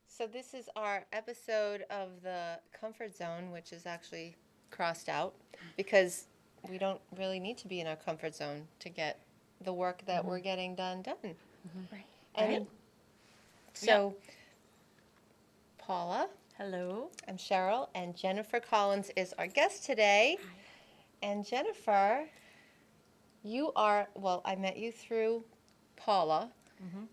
So this is our episode of the comfort zone, which is actually crossed out because we don't really need to be in our comfort zone to get the work that we're getting done. Right. And Right. so, Paula, Hello. I'm Sheryl, and Jennifer Collins is our guest today. And Jennifer, you are, well, I met you through Paula,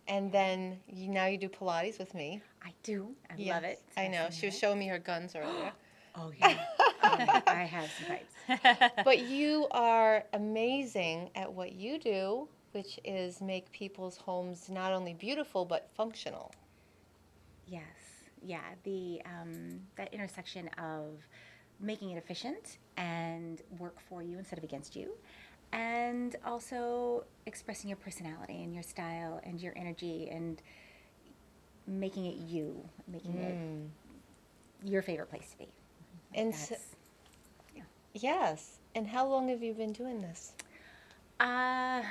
and then now you do Pilates with me. I do. I Yes, love it. I know. She was showing me her guns earlier. Oh, yeah. I have some pipes. But you are amazing at what you do, which is make people's homes not only beautiful, but functional. Yes. Yeah. That intersection of making it efficient and work for you instead of against you, and also expressing your personality and your style and your energy and making it you, making it your favorite place to be. And That's, yeah. yes. And how long have you been doing this? I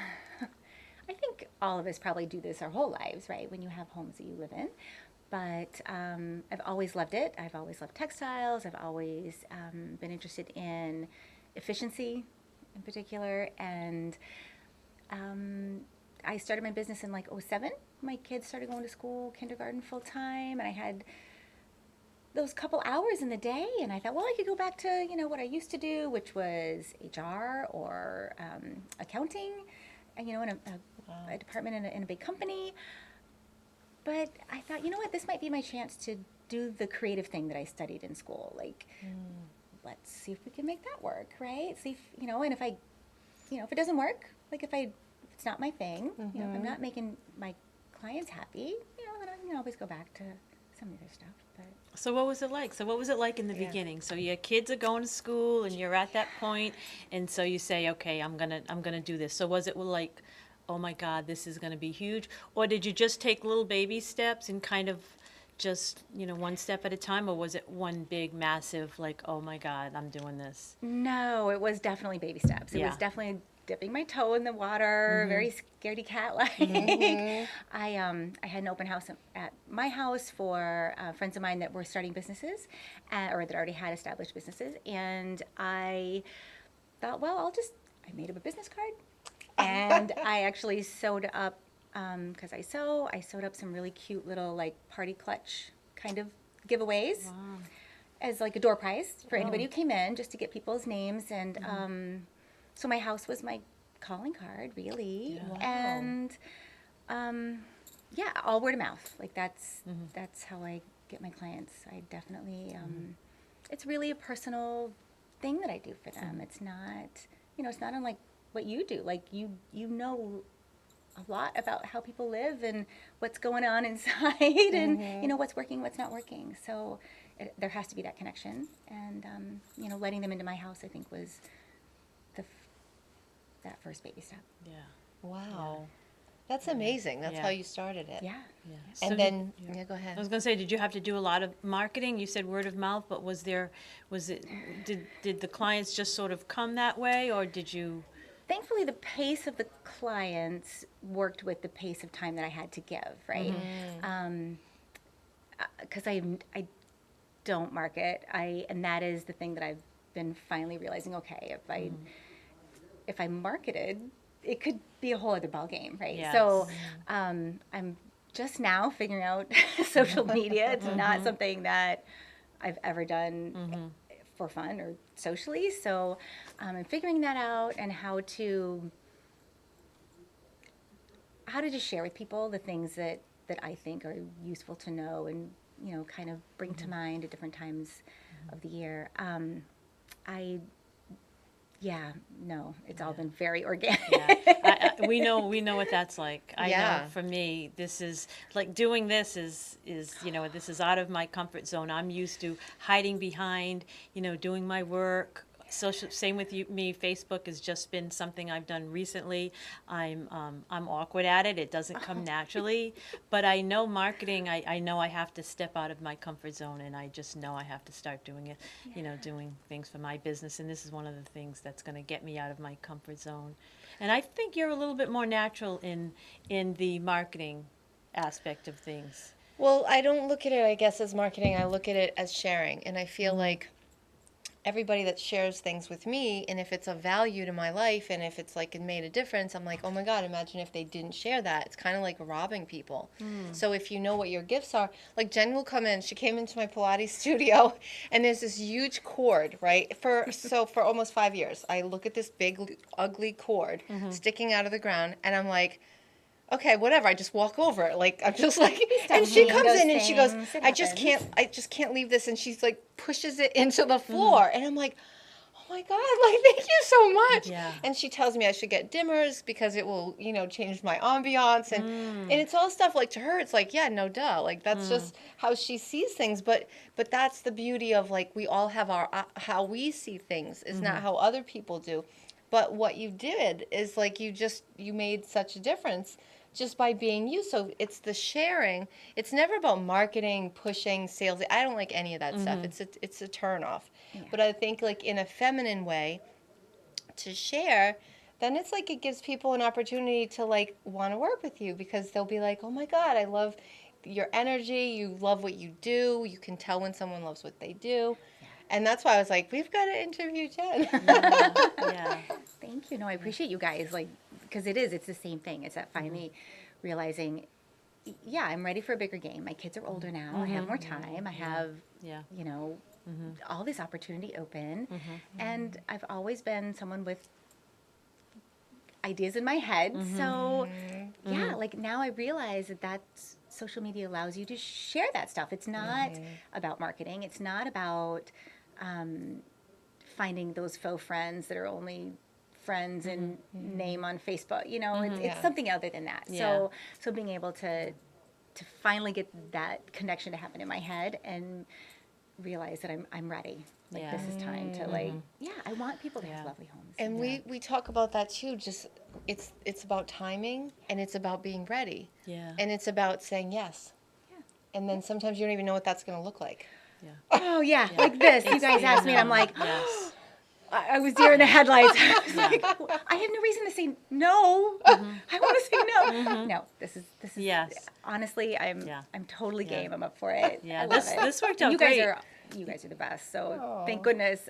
think all of us probably do this our whole lives, right? When you have homes that you live in. But I've always loved it. I've always loved textiles. I've always been interested in efficiency in particular. And I started my business in like '07. My kids started going to school, kindergarten full time, and I had those couple hours in the day, and I thought, well, I could go back to, what I used to do, which was HR or accounting, and, in a department in a big company. But I thought, you know what, this might be my chance to do the creative thing that I studied in school. Like, let's see if we can make that work, right? See if, and if if it doesn't work, like if it's not my thing, if I'm not making my clients happy, then I can always go back to some of their stuff. But So what was it like? So what was it like in the beginning? So your kids are going to school and you're at that point, and so you say, okay, I'm gonna do this. So was it like, oh my God, this is gonna be huge, or did you just take little baby steps and kind of just one step at a time, or was it one big massive like, oh my God, I'm doing this? no, it was definitely baby steps. It was Yeah. definitely dipping my toe in the water, very scaredy cat like. I had an open house at my house for friends of mine that were starting businesses, or that already had established businesses, and I thought, well, I made up a business card, and I actually sewed up, because I sewed up some really cute little like party clutch kind of giveaways. Wow. As like a door prize for anybody who came in, just to get people's names. And so my house was my calling card, really. Yeah. Wow. And yeah, all word of mouth. Like that's how I get my clients. I definitely, it's really a personal thing that I do for them. It's not, it's not unlike what you do. Like you know a lot about how people live and what's going on inside, and what's working, what's not working. So there has to be that connection, and letting them into my house, I think, was that first baby step. Yeah. Wow. That's amazing. That's Yeah. how you started it. Yeah. Yeah. And So then, did- go ahead. I was going to say, did you have to do a lot of marketing? You said word of mouth, but did the clients just sort of come that way, or did you? Thankfully, the pace of the clients worked with the pace of time that I had to give, right? Because I don't market, and that is the thing that I've been finally realizing. Okay, if I marketed, it could be a whole other ballgame, right? Yes. So I'm just now figuring out social media. It's not something that I've ever done for fun or socially. So I'm figuring that out, and how to just share with people the things that I think are useful to know, and kind of bring to mind at different times of the year. It's all been very organic. Yeah, we know what that's like. I Yeah. know for me, this is like doing this is this is out of my comfort zone. I'm used to hiding behind, doing my work. Social, same with me. Facebook has just been something I've done recently. I'm awkward at it. It doesn't come naturally, but I know marketing. I know I have to step out of my comfort zone, and I just know I have to start doing it. Doing things for my business, and this is one of the things that's going to get me out of my comfort zone. And I think you're a little bit more natural in the marketing aspect of things? Well, I don't look at it, I guess, as marketing. I look at it as sharing. And I feel like everybody that shares things with me, and if it's of value to my life, and if it's like it made a difference, I'm like, oh my God, imagine if they didn't share that. It's kind of like robbing people. So if you know what your gifts are, like Jen will come in, she came into my Pilates studio, and there's this huge cord, right? For almost 5 years, I look at this big, ugly cord sticking out of the ground, and I'm like, okay, whatever. I just walk over it. Like I'm just like, and she Stephanie, comes those in and she goes, things, it I just happens. can't leave this. And she's like pushes it into the floor, and I'm like, oh my God, like thank you so much. Yeah. And she tells me I should get dimmers because it will, change my ambiance, and it's all stuff like to her. It's like, yeah, no duh, like that's just how she sees things. But that's the beauty of like we all have our how we see things is not how other people do. But what you did is like you made such a difference just by being you. So it's the sharing. It's never about marketing, pushing, sales. I don't like any of that stuff. It's a turn off. Yeah. But I think like in a feminine way to share, then it's like it gives people an opportunity to like want to work with you because they'll be like, "Oh my God, I love your energy. You love what you do. You can tell when someone loves what they do." And that's why I was like, we've got to interview Jen. Yeah. Thank you. No, I appreciate you guys, like, because it's the same thing. It's that finally realizing, yeah, I'm ready for a bigger game. My kids are older now. I have more time. I have, Yeah. all this opportunity open. And I've always been someone with ideas in my head. So, yeah, like now I realize that social media allows you to share that stuff. It's not about marketing. It's not about finding those faux friends that are only friends in name on Facebook. It's Yeah. something other than that. Yeah. So being able to finally get that connection to happen in my head and realize that I'm ready. Like Yeah. this is time to I want people to have Yeah. lovely homes. And we talk about that too. Just it's about timing and it's about being ready. Yeah. And it's about saying yes. Yeah. And then sometimes you don't even know what that's going to look like. Yeah. Oh yeah, like this. You guys asked me, and I'm like, Yes. I was deer in the headlights. I was Yeah. like, I have no reason to say no. I want to say no. No, this is Yes. honestly, I'm Yeah. totally Yeah. game. I'm up for it. Yeah, I love this- it. this worked And out you guys great. You guys are the best. So Aw. thank goodness.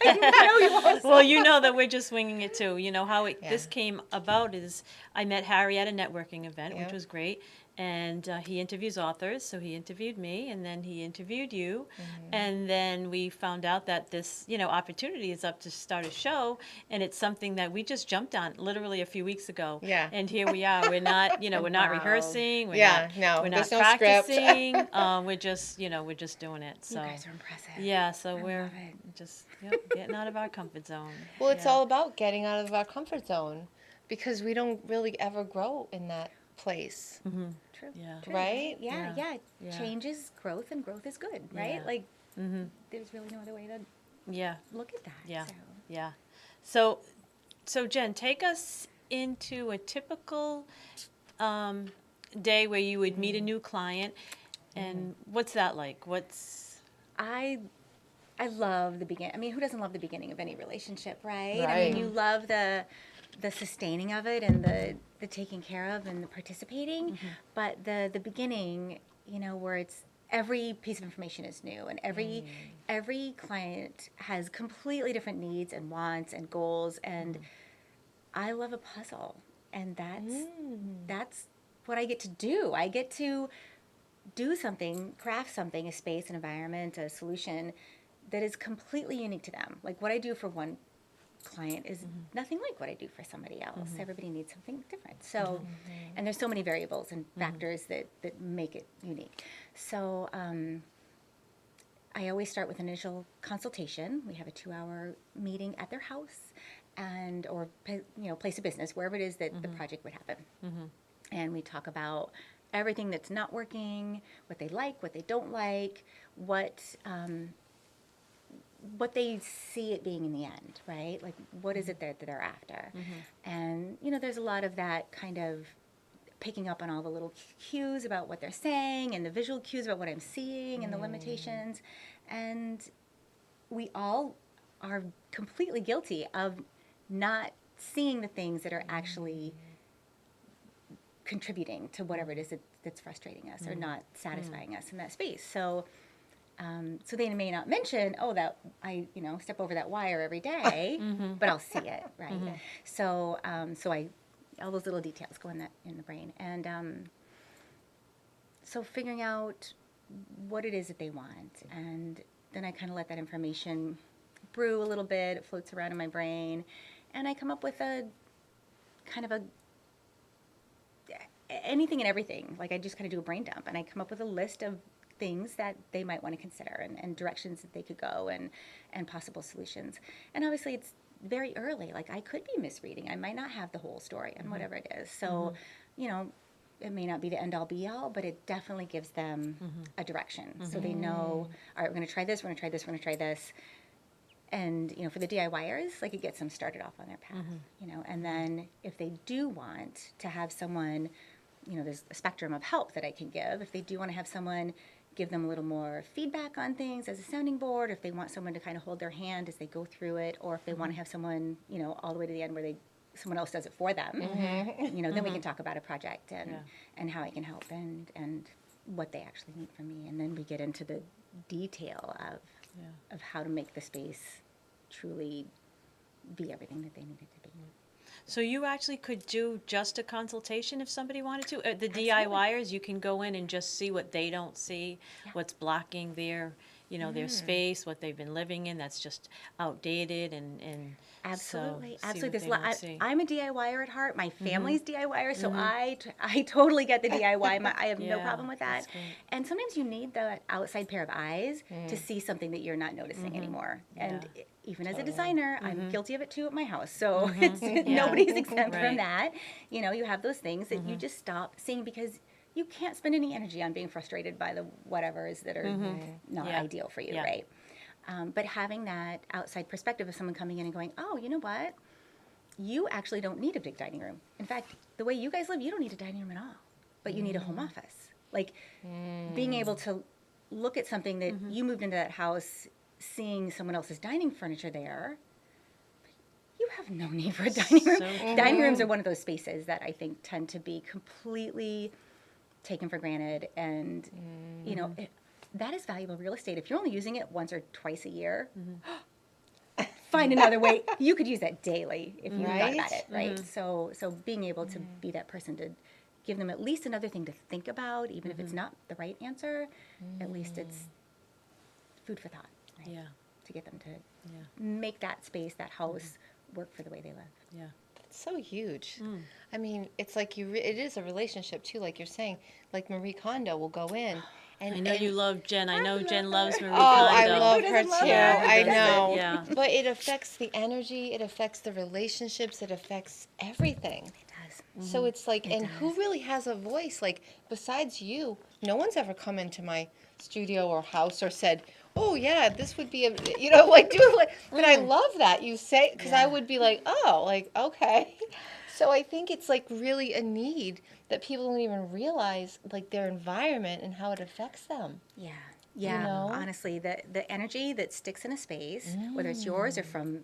I know you all. Well, you know that we're just winging it too. How Yeah. this came about is I met Harry at a networking event, Yeah. which was great. And he interviews authors, so he interviewed me, and then he interviewed you, and then we found out that this, opportunity is up to start a show, and it's something that we just jumped on literally a few weeks ago. Yeah. And here we are. We're not, we're not Wow. rehearsing. We're Yeah, not, no, we're there's not no script. practicing. We're just, we're just doing it. So. You guys are impressive. Yeah, so we're love it. just getting out of our comfort zone. Well, it's Yeah. all about getting out of our comfort zone because we don't really ever grow in that place. True. Yeah. True. Right? Yeah. Yeah. Yeah. Yeah. Change is growth, and growth is good, right? Yeah. Like, Mm-hmm. there's really no other way to Yeah. look at that. Yeah. So. Yeah. So Jen, take us into a typical day where you would meet a new client, and what's that like? I love the beginning. I mean, who doesn't love the beginning of any relationship, right? I Right. mean, you love the sustaining of it and the taking care of and the participating, but the beginning, where it's every piece of information is new and every client has completely different needs and wants and goals, and I love a puzzle, and that's what I get to do. I get to do something, craft something, a space, an environment, a solution that is completely unique to them. Like what I do for one client is nothing like what I do for somebody else. Everybody needs something different. So, and there's so many variables and factors that make it unique. So, I always start with initial consultation. We have a 2-hour meeting at their house or place of business, wherever it is that the project would happen. And we talk about everything that's not working, what they like, what they don't like, what they see it being in the end, right? Like, what is it that they're after? And, there's a lot of that kind of picking up on all the little cues about what they're saying and the visual cues about what I'm seeing and the limitations. And we all are completely guilty of not seeing the things that are actually contributing to whatever it is that's frustrating us or not satisfying us in that space. So, so they may not mention, oh, that I, step over that wire every day, but I'll see it, right? So, all those little details go in the brain, and so figuring out what it is that they want, and then I kind of let that information brew a little bit. It floats around in my brain, and I come up with a kind of anything and everything. Like I just kind of do a brain dump, and I come up with a list of things that they might want to consider, and directions that they could go, and possible solutions. And obviously it's very early. Like I could be misreading. I might not have the whole story and whatever it is. So, it may not be the end all be all, but it definitely gives them a direction. So they know, all right, we're going to try this, we're going to try this, we're going to try this. And, for the DIYers, like it gets them started off on their path, and then if they do want to have someone, there's a spectrum of help that I can give. If they do want to have someone give them a little more feedback on things as a sounding board, if they want someone to kind of hold their hand as they go through it, or if they want to have someone, all the way to the end where someone else does it for them, then we can talk about a project and how I can help and what they actually need from me. And then we get into the detail of how to make the space truly be everything that they need it to be. So you actually could do just a consultation if somebody wanted to? The Absolutely. DIYers, you can go in and just see what they don't see, what's blocking their, their space, what they've been living in that's just outdated, and Absolutely, so absolutely. see what they don't see. I'm a DIYer at heart. My family's DIYer, so I totally get the DIY. I have no problem with that. That's great. And sometimes you need the outside pair of eyes to see something that you're not noticing anymore. And even as a designer, I'm guilty of it too at my house. So nobody's exempt from that. You have those things that you just stop seeing because you can't spend any energy on being frustrated by the whatevers that are not ideal for you, right? But having that outside perspective of someone coming in and going, oh, you know what? You actually don't need a big dining room. In fact, the way you guys live, you don't need a dining room at all, but you need a home office. Like being able to look at something that you moved into that house, seeing someone else's dining furniture there, you have no need for a dining room. Dining rooms are one of those spaces that I think tend to be completely taken for granted, and that is valuable real estate. If you're only using it once or twice a year, find another way. You could use that daily if you thought about it, right? So being able to be that person to give them at least another thing to think about, even if it's not the right answer, at least it's food for thought, right? Yeah. To get them to make that space, that house, work for the way they live. Yeah. That's so huge. I mean, it's like it is a relationship too, like you're saying. Like Marie Kondo will go in. And, I know you love Jen. I know Jen loves Marie Oh, Kondo. I love Who her doesn't love too. her? Who I doesn't? know. Yeah. But it affects the energy. It affects the relationships. It affects everything. It does. So it's like, It and who does. really has a voice? Like, besides you, no one's ever come into my studio or house or said, oh, yeah, this would be like, do it. But I love that you say, because I would be like, oh, like, okay. So I think it's like really a need that people don't even realize, like their environment and how it affects them. Yeah. Yeah. know? Honestly, the energy that sticks in a space, whether it's yours or from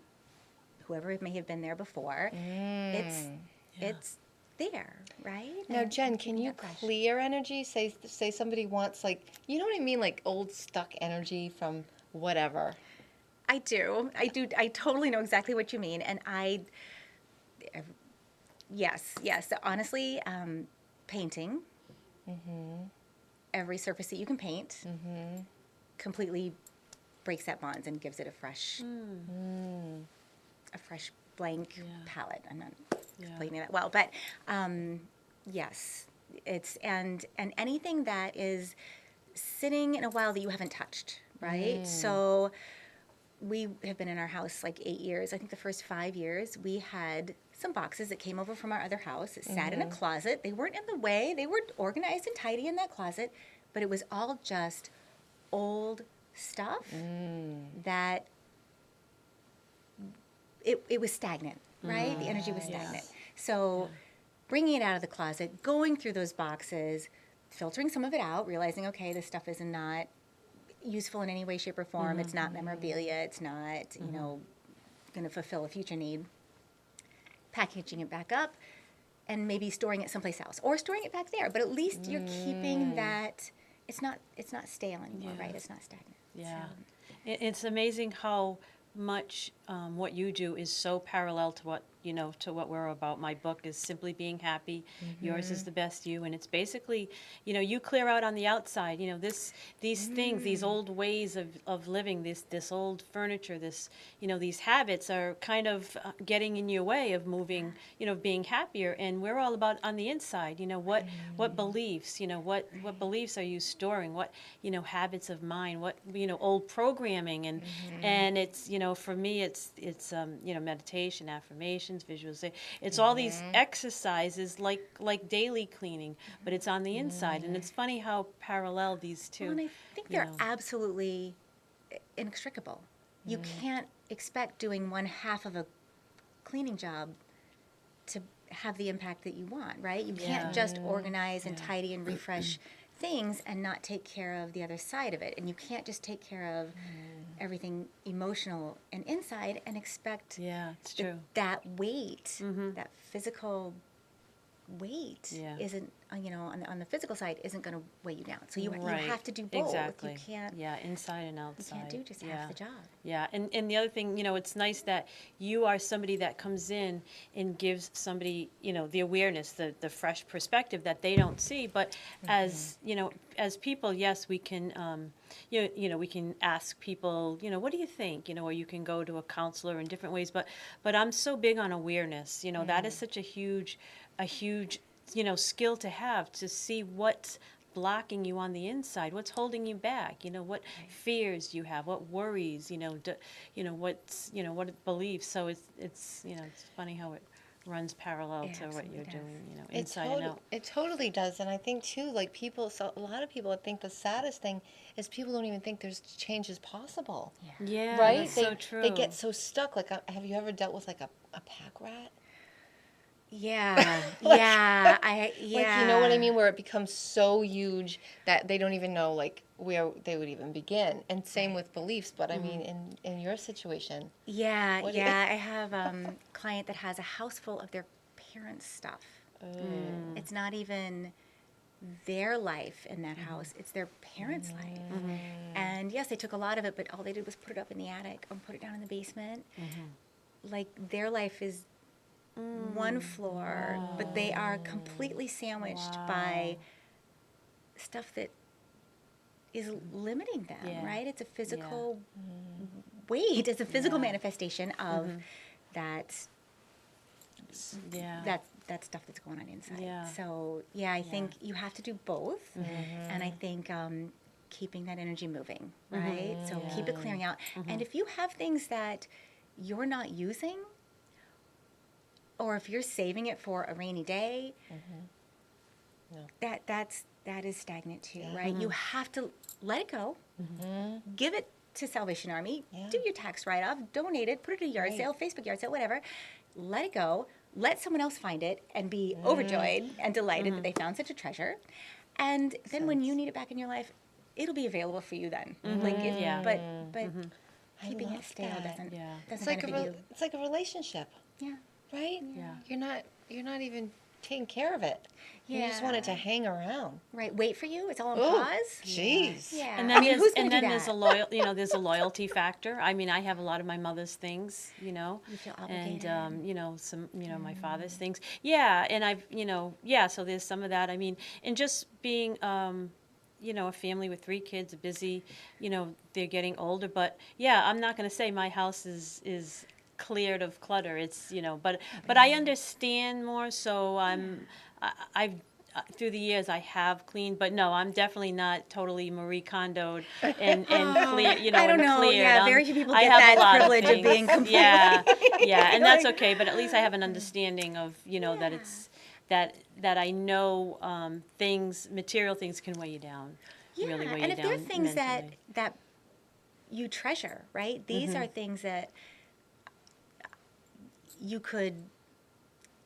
whoever may have been there before, it's there, right? Now, And Jen, can keeping you that fresh. clear energy? Say somebody wants, like, you know what I mean, like old stuck energy from whatever. I do. I totally know exactly what you mean. And yes. So honestly, painting, every surface that you can paint completely breaks that bond and gives it a fresh blank palette. I'm not explaining that well, but yes, it's and anything that is sitting in a while that you haven't touched, right? So we have been in our house like 8 years. I think the first 5 years we had some boxes that came over from our other house. It sat in a closet. They weren't in the way. They were organized and tidy in that closet, but it was all just old stuff that it was stagnant, right? The energy was stagnant. So bringing it out of the closet, going through those boxes, filtering some of it out, realizing, okay, this stuff is not useful in any way, shape, or form. It's not memorabilia. It's not, going to fulfill a future need. Packaging it back up and maybe storing it someplace else or storing it back there. But at least you're keeping that. It's not stale anymore, Yeah. right? It's not stagnant. Yeah. So, It's amazing how much what you do is so parallel to what, to what we're about. My book is Simply Being Happy. Yours is The Best You. And it's basically, you clear out on the outside, these things, these old ways of living, this old furniture, these habits are kind of getting in your way of moving, being happier. And we're all about on the inside, what beliefs, what beliefs are you storing? What, habits of mind, what, old programming. And it's, for me, it's meditation, affirmations, visualization. It's all these exercises like daily cleaning, but it's on the inside. And it's funny how parallel these two. well, and I think they're absolutely inextricable. You can't expect doing one half of a cleaning job to have the impact that you want, right? You can't just organize and tidy and refresh things and not take care of the other side of it. And you can't just take care of everything emotional and inside and expect Yeah, it's true. that weight, that physical weight Yeah. isn't, on the physical side isn't going to weigh you down. So you Right. have to do both. Exactly. You can't inside and outside. you can't do just half the job. Yeah, and the other thing, it's nice that you are somebody that comes in and gives somebody, the awareness, the fresh perspective that they don't see. But as, as people, yes, we can, we can ask people, what do you think? Or you can go to a counselor in different ways. But I'm so big on awareness. That is such a huge, skill to have, to see what's blocking you on the inside, what's holding you back, what fears you have, what worries, what beliefs. So it's funny how it runs parallel It to what absolutely you're does. doing, inside and out. It totally does, and I think too, like so a lot of people think the saddest thing is people don't even think there's changes possible. Yeah, Right? that's They so true. they get so stuck. Like, have you ever dealt with like a pack rat? Yeah, Like- yeah, Like, you know what I mean? Where it becomes so huge that they don't even know like where they would even begin. And same with beliefs, but I mean, in your situation, Yeah, What do you- yeah. I have a client that has a house full of their parents' stuff. It's not even their life in that house, it's their parents' life. And yes, they took a lot of it, but all they did was put it up in the attic or put it down in the basement. Like their life is one floor, but they are completely sandwiched by stuff that is limiting them, Yeah. right? It's a physical weight, it's a physical Yeah. manifestation of that Yeah. that stuff that's going on inside. Yeah. So yeah, I think you have to do both, and I think keeping that energy moving, right? So keep it clearing out, and if you have things that you're not using, or if you're saving it for a rainy day, that is stagnant too, right? You have to let it go, give it to Salvation Army, do your tax write-off, donate it, put it in a yard sale, Facebook yard sale, whatever. Let it go. Let someone else find it and be overjoyed and delighted that they found such a treasure. And then when you need it back in your life, it'll be available for you then. But keeping it love stale that. doesn't it's like benefit you. it's like a relationship, Yeah. right? Yeah. You're not even taking care of it. You just want it to hang around. Right. Wait for you. It's all on Ooh, pause. jeez. Yeah. And then I mean, there's, who's gonna and do then there's that? there's a loyalty factor. I mean, I have a lot of my mother's things, You feel and obligated. some, my father's things. Yeah, and I've, so there's some of that. I mean, and just being, a family with 3 kids, busy, they're getting older. But yeah, I'm not going to say my house is cleared of clutter. It's, but I understand more. So I've through the years I have cleaned, but no, I'm definitely not totally Marie Kondoed and clear, I don't and know. cleared. Yeah, very few people I get have a that lot privilege of things. being completely. Yeah, and that's Like- okay. But at least I have an understanding of, that it's that I know material things can weigh you down. Really weigh and you if down there are things mentally. that you treasure, right? These are things that you could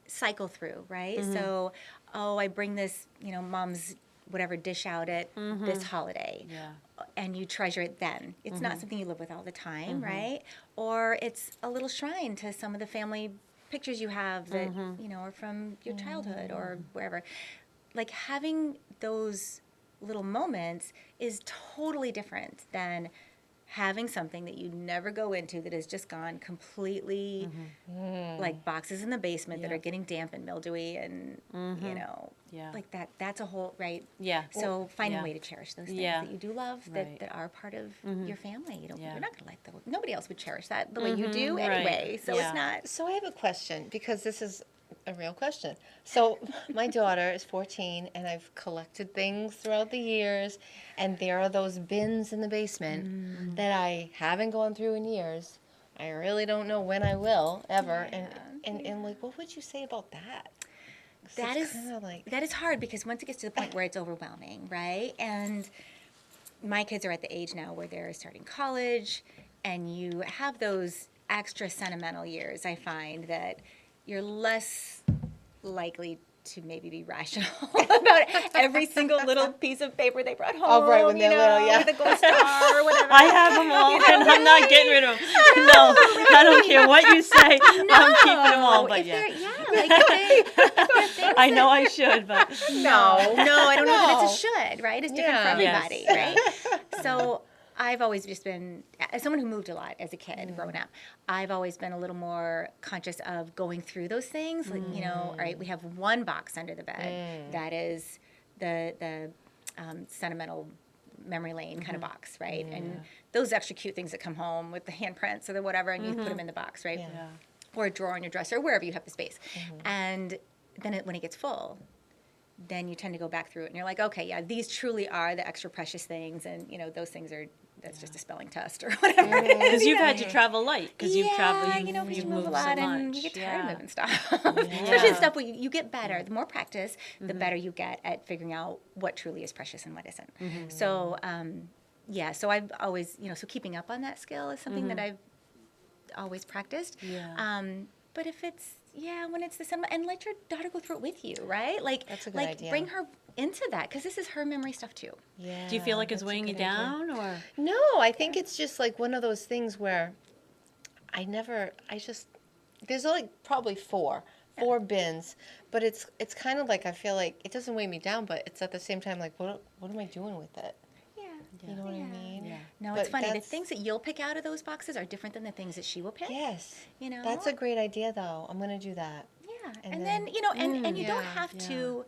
cycle through, right? So, I bring this, mom's whatever dish out at this holiday. Yeah. And you treasure it then. It's not something you live with all the time, right? Or it's a little shrine to some of the family pictures you have that, you know, are from your childhood or wherever. Like having those little moments is totally different than having something that you never go into that has just gone completely like boxes in the basement that are getting damp and mildewy and you know like that's a whole so finding a way to cherish those things that you do love that are part of your family. You're not gonna like them. Nobody else would cherish that the way you do anyway, so it's not. So I have a question, because this is a real question. So my daughter is 14, and I've collected things throughout the years, and there are those bins in the basement that I haven't gone through in years. I really don't know when I will ever. And like, what would you say about that? That is hard, because once it gets to the point where it's overwhelming, right? And my kids are at the age now where they're starting college, and you have those extra sentimental years. I find that you're less likely to maybe be rational about every single little piece of paper they brought home. Oh, right, when they're little, with a gold star or whatever. I have them all, and I'm not getting rid of them. No, I don't care what you say. I'm keeping them all. But I know I should, but no, I don't know that it's a should. Right? It's different for everybody. Right? So I've always just been, as someone who moved a lot as a kid growing up, I've always been a little more conscious of going through those things. Like, you know, all right, we have one box under the bed that is the sentimental memory lane kind of box, right? And those extra cute things that come home with the handprints or the whatever, and you put them in the box, right? Yeah. Or a drawer on your dresser, or wherever you have the space. And then when it gets full, then you tend to go back through it, and you're like, okay, yeah, these truly are the extra precious things, and you know, those things are, that's just a spelling test or whatever it is. Because you've had to travel light, because you've traveled, you know, because you move a lot, and you get tired of moving stuff. Yeah. Especially the stuff where you get better. The more practice, the better you get at figuring out what truly is precious and what isn't. So, so I've always, you know, so keeping up on that skill is something that I've always practiced. But if it's, when it's the summer, and let your daughter go through it with you, right? Like, that's a good idea. Bring her into that, because this is her memory stuff too. Yeah. Do you feel like it's weighing you down, or? No, I think it's just like one of those things where there's like probably four bins, but it's kind of like, I feel like it doesn't weigh me down, but it's at the same time like, what am I doing with it? You know what I mean? Yeah. No, it's funny. The things that you'll pick out of those boxes are different than the things that she will pick. Yes. You know? That's a great idea, though. I'm going to do that. Yeah. And then you know, and you don't have to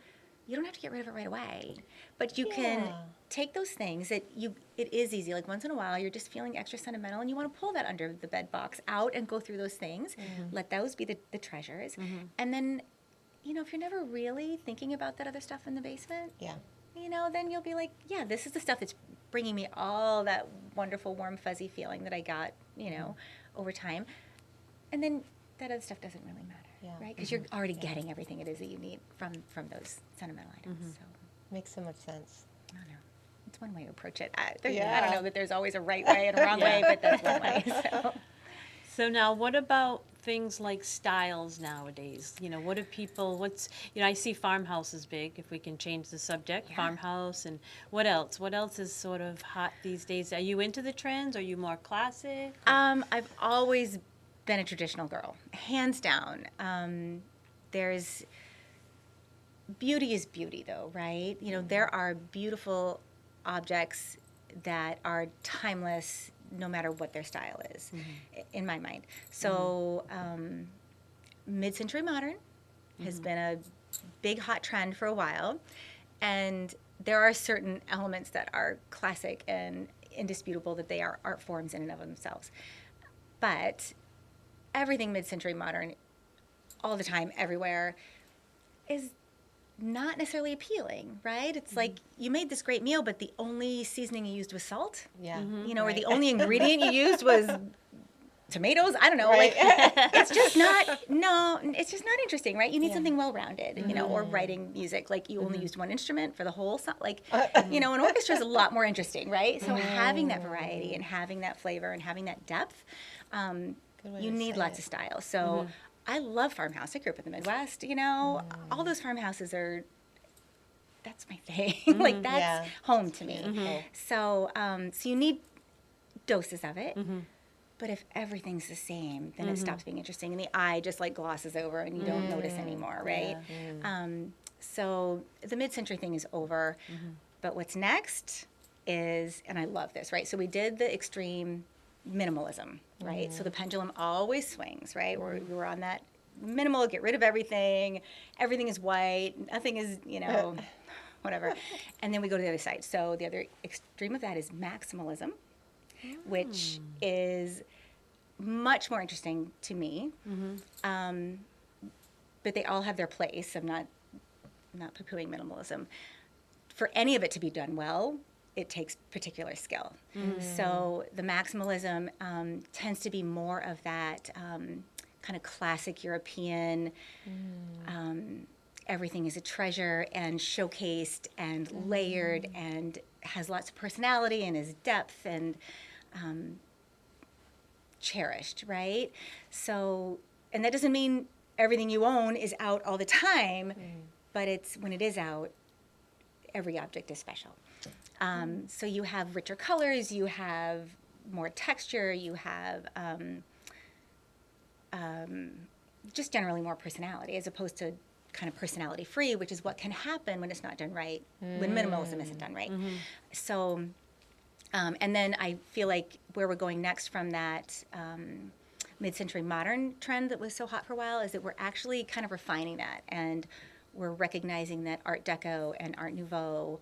get rid of it right away. But you can take those things that it is easy. Like once in a while, you're just feeling extra sentimental, and you want to pull that under the bed box out and go through those things. Let those be the treasures. And then, you know, if you're never really thinking about that other stuff in the basement, you know, then you'll be like, this is the stuff that's bringing me all that wonderful, warm, fuzzy feeling that I got, you know, over time. And then that other stuff doesn't really matter, right? Because you're already getting everything it is that you need from those sentimental items. So makes so much sense. I don't know. It's one way to approach it. I don't know that there's always a right way and a wrong way, but that's one way. So now, what about things like styles nowadays? You know, I see farmhouse is big, if we can change the subject, farmhouse, and what else? What else is sort of hot these days? Are you into the trends? Are you more classic? I've always been a traditional girl, hands down. There's beauty is beauty, though, right? You know, there are beautiful objects that are timeless, no matter what their style is, in my mind. So mid-century modern has been a big hot trend for a while, and there are certain elements that are classic and indisputable, that they are art forms in and of themselves. But everything mid-century modern, all the time, everywhere, is not necessarily appealing, right? It's like you made this great meal, but the only seasoning you used was salt. You know, or the only ingredient you used was tomatoes. I don't know. Like it's just not. No, it's just not interesting, right? You need something well-rounded, you know. Or writing music, like you only used one instrument for the whole song. Like you know, an orchestra is a lot more interesting, right? So having that variety and having that flavor and having that depth, you need lots of style. So. I love farmhouse. I grew up in the Midwest, you know. All those farmhouses that's my thing. Like, that's home to me. So so you need doses of it. But if everything's the same, then it stops being interesting, and the eye just like glosses over, and you don't notice anymore, right? So the mid-century thing is over, but what's next is, and I love this, right? So we did the extreme minimalism, right? So the pendulum always swings, right? We were on that minimal, get rid of everything. Everything is white. Nothing is, whatever. And then we go to the other side. So the other extreme of that is maximalism, which is much more interesting to me. But they all have their place. I'm not poo-pooing minimalism. For any of it to be done well, it takes particular skill. So the maximalism tends to be more of that kind of classic European, everything is a treasure and showcased and layered and has lots of personality and is depth and cherished, right? So, and that doesn't mean everything you own is out all the time, but it's when it is out, every object is special. So you have richer colors, you have more texture, you have just generally more personality, as opposed to kind of personality free, which is what can happen when it's not done right, when minimalism isn't done right. So, and then I feel like where we're going next from that mid-century modern trend that was so hot for a while is that we're actually kind of refining that, and we're recognizing that Art Deco and Art Nouveau,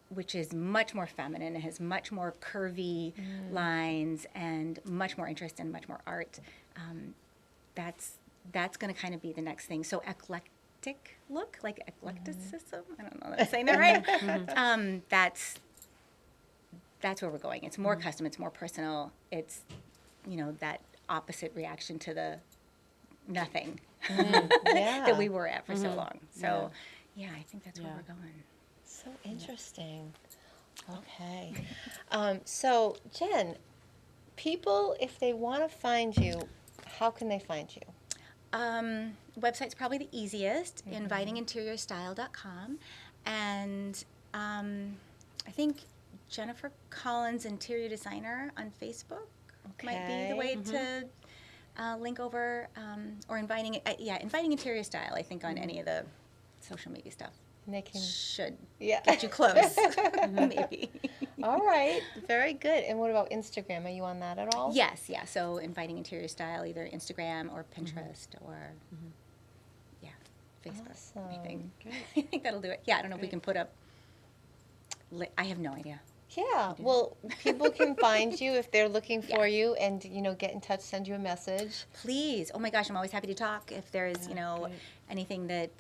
which is much more feminine, it has much more curvy lines and much more interest and much more art. That's going to kind of be the next thing. So eclectic look, like eclecticism. I don't know that I'm saying that right. That's where we're going. It's more custom. It's more personal. It's that opposite reaction to the nothing that we were at for so long. So yeah, I think that's where we're going. So interesting. Okay. So Jen, people, if they want to find you, how can they find you? Website's probably the easiest, invitinginteriorstyle.com. And I think Jennifer Collins, Interior Designer on Facebook might be the way to link over, or Inviting Interior Style, I think, on any of the social media stuff. And they can Should get you close, maybe. All right, very good. And what about Instagram? Are you on that at all? Yes, yeah. So Inviting Interior Style, either Instagram or Pinterest or Facebook. Awesome. I think that'll do it. Yeah, I don't know if we can put up. I have no idea. Yeah, well, people can find you if they're looking for you, and get in touch, send you a message. Please. Oh my gosh, I'm always happy to talk. If there's anything that,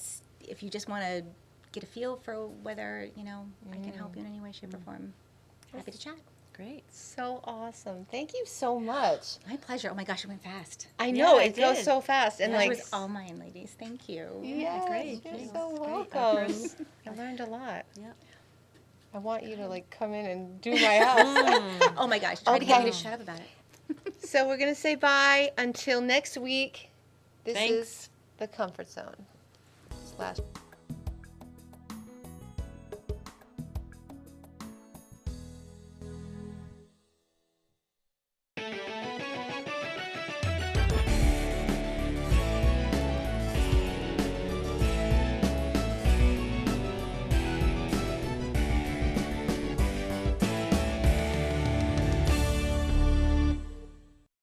if you just want to get a feel for whether I can help you in any way, shape, or form, happy to chat. Great. So awesome. Thank you so much. My pleasure. Oh my gosh, it went fast. I know, Yeah, it goes did. so fast. And That was all mine, ladies. Thank you. yes, great. you're Thanks. so Great. welcome. I learned a lot. Yep. I want you to come in and do my house. Oh my gosh, try to get me to Okay. shut up about it. So we're going to say bye until next week. This Thanks. is The Comfort Zone. /